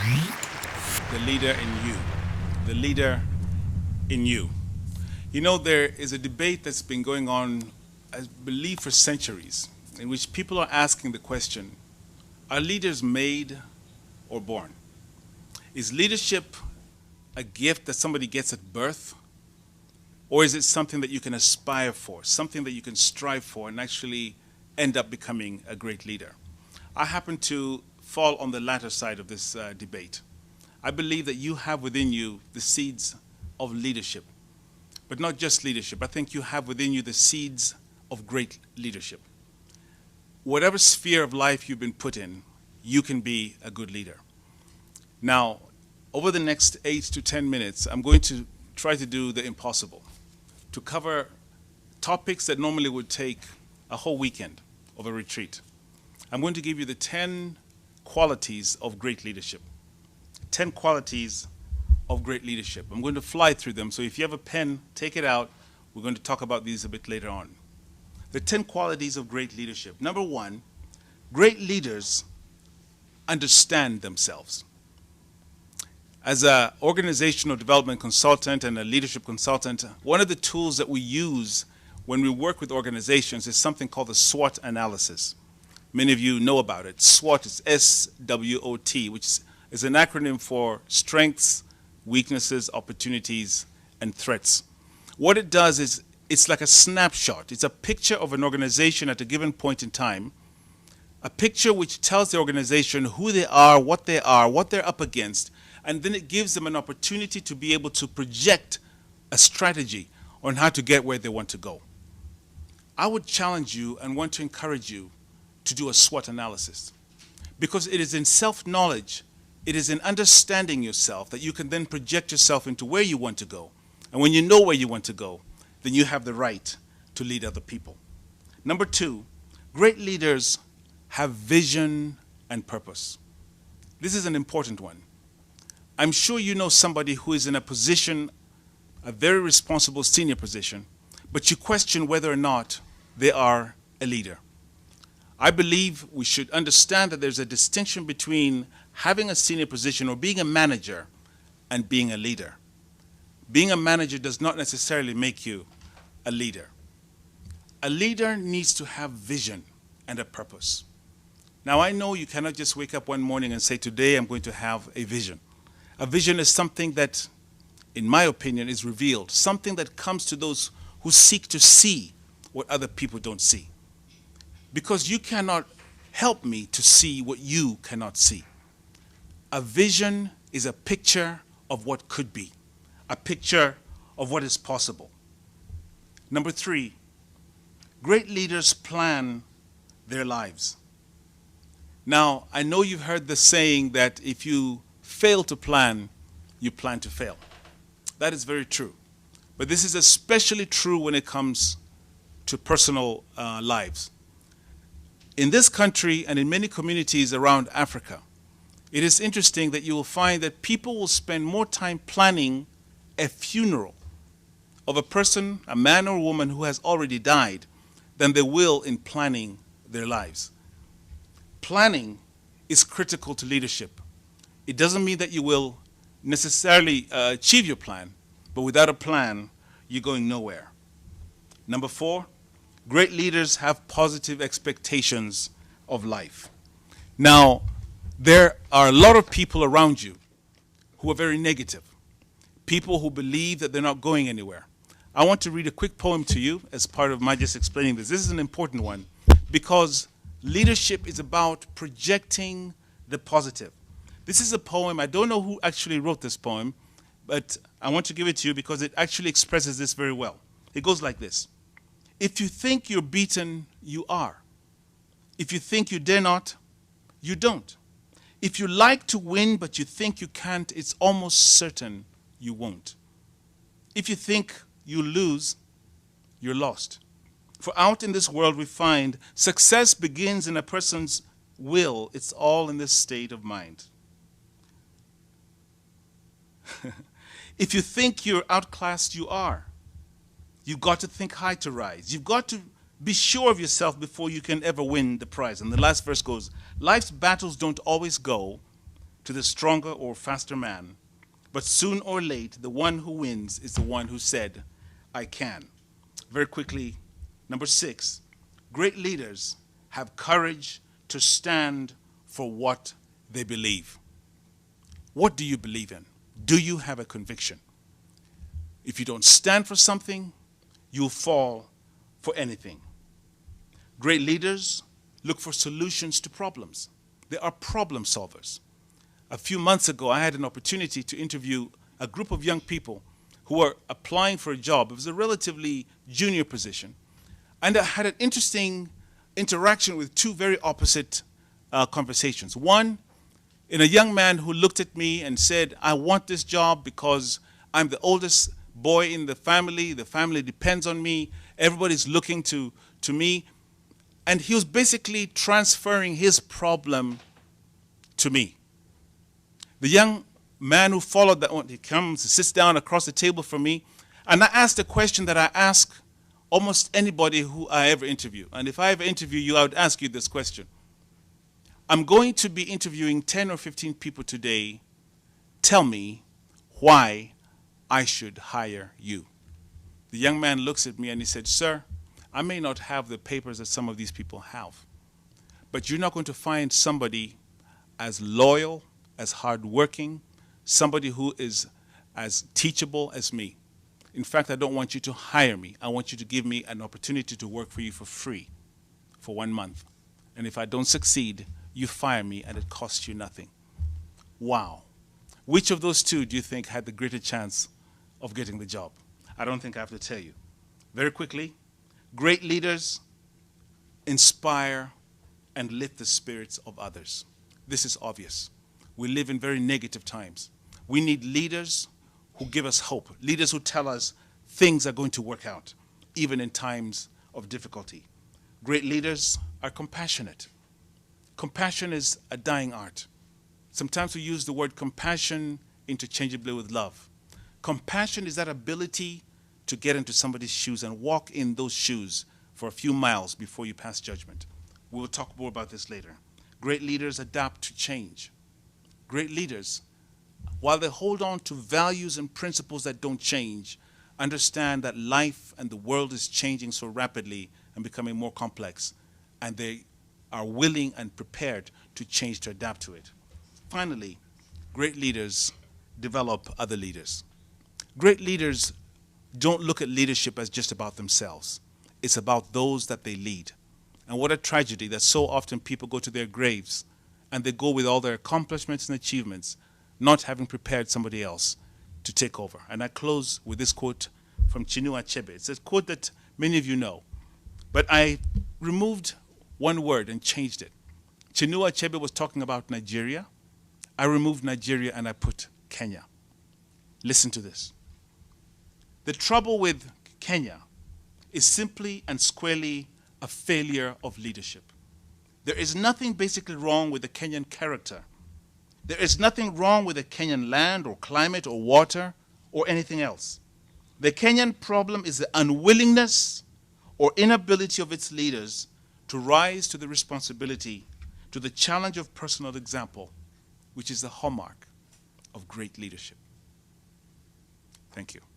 The leader in you. The leader in you. You know, there is a debate that's been going on, I believe, for centuries, in which people are asking the question, are leaders made or born? Is leadership a gift that somebody gets at birth? Or is it something that you can aspire for, something that you can strive for and actually end up becoming a great leader? I happen to fall on the latter side of this debate. I believe that you have within you the seeds of leadership, but not just leadership. I think you have within you the seeds of great leadership. Whatever sphere of life you've been put in, you can be a good leader. Now, over the next 8 to 10 minutes, I'm going to try to do the impossible, to cover topics that normally would take a whole weekend of a retreat. I'm going to give you the 10 qualities of great leadership. 10 qualities of great leadership. I'm going to fly through them, so if you have a pen, take it out. We're going to talk about these a bit later on. The 10 qualities of great leadership. Number one, great leaders understand themselves. As an organizational development consultant and a leadership consultant, one of the tools that we use when we work with organizations is something called the SWOT analysis. Many of you know about it. SWOT is S-W-O-T, which is an acronym for strengths, weaknesses, opportunities, and threats. What it does is it's like a snapshot. It's a picture of an organization at a given point in time, a picture which tells the organization who they are, what they're up against, and then it gives them an opportunity to be able to project a strategy on how to get where they want to go. I would challenge you and want to encourage you to do a SWOT analysis, because it is in self-knowledge, it is in understanding yourself that you can then project yourself into where you want to go. And when you know where you want to go, then you have the right to lead other people. Number two, great leaders have vision and purpose. This is an important one. I'm sure you know somebody who is in a position, a very responsible senior position, but you question whether or not they are a leader. I believe we should understand that there's a distinction between having a senior position or being a manager and being a leader. Being a manager does not necessarily make you a leader. A leader needs to have vision and a purpose. Now, I know you cannot just wake up one morning and say, today I'm going to have a vision. A vision is something that, in my opinion, is revealed, something that comes to those who seek to see what other people don't see. Because you cannot help me to see what you cannot see. A vision is a picture of what could be, a picture of what is possible. Number three, great leaders plan their lives. Now, I know you've heard the saying that if you fail to plan, you plan to fail. That is very true. But this is especially true when it comes to personal lives. In this country and in many communities around Africa, it is interesting that you will find that people will spend more time planning a funeral of a person, a man or a woman who has already died, than they will in planning their lives. Planning is critical to leadership. It doesn't mean that you will necessarily achieve your plan, but without a plan, you're going nowhere. Number four, great leaders have positive expectations of life. Now, there are a lot of people around you who are very negative, people who believe that they're not going anywhere. I want to read a quick poem to you as part of my just explaining this. This is an important one because leadership is about projecting the positive. This is a poem. I don't know who actually wrote this poem, but I want to give it to you because it actually expresses this very well. It goes like this. If you think you're beaten, you are. If you think you dare not, you don't. If you like to win but you think you can't, it's almost certain you won't. If you think you lose, you're lost. For out in this world we find success begins in a person's will. It's all in this state of mind. If you think you're outclassed, you are. You've got to think high to rise. You've got to be sure of yourself before you can ever win the prize. And the last verse goes, life's battles don't always go to the stronger or faster man. But soon or late, the one who wins is the one who said, I can. Very quickly, number 6, great leaders have courage to stand for what they believe. What do you believe in? Do you have a conviction? If you don't stand for something, you'll fall for anything. Great leaders look for solutions to problems. They are problem solvers. A few months ago, I had an opportunity to interview a group of young people who were applying for a job. It was a relatively junior position. And I had an interesting interaction with two very opposite conversations. One, in a young man who looked at me and said, I want this job because I'm the oldest boy in the family depends on me, everybody's looking to me. And he was basically transferring his problem to me. The young man who followed that one, he comes, sits down across the table from me, and I asked a question that I ask almost anybody who I ever interview. And if I ever interview you, I would ask you this question. I'm going to be interviewing 10 or 15 people today. Tell me why I should hire you. The young man looks at me and he said, Sir, I may not have the papers that some of these people have, but you're not going to find somebody as loyal, as hardworking, somebody who is as teachable as me. In fact, I don't want you to hire me. I want you to give me an opportunity to work for you for free for 1 month. And if I don't succeed, you fire me and it costs you nothing. Wow. Which of those two do you think had the greater chance of getting the job? I don't think I have to tell you. Very quickly, great leaders inspire and lift the spirits of others. This is obvious. We live in very negative times. We need leaders who give us hope, leaders who tell us things are going to work out, even in times of difficulty. Great leaders are compassionate. Compassion is a dying art. Sometimes we use the word compassion interchangeably with love. Compassion is that ability to get into somebody's shoes and walk in those shoes for a few miles before you pass judgment. We will talk more about this later. Great leaders adapt to change. Great leaders, while they hold on to values and principles that don't change, understand that life and the world is changing so rapidly and becoming more complex, and they are willing and prepared to change to adapt to it. Finally, great leaders develop other leaders. Great leaders don't look at leadership as just about themselves. It's about those that they lead. And what a tragedy that so often people go to their graves and they go with all their accomplishments and achievements, not having prepared somebody else to take over. And I close with this quote from Chinua Achebe. It's a quote that many of you know, but I removed one word and changed it. Chinua Achebe was talking about Nigeria. I removed Nigeria and I put Kenya. Listen to this. The trouble with Kenya is simply and squarely a failure of leadership. There is nothing basically wrong with the Kenyan character. There is nothing wrong with the Kenyan land or climate or water or anything else. The Kenyan problem is the unwillingness or inability of its leaders to rise to the responsibility, to the challenge of personal example, which is the hallmark of great leadership. Thank you.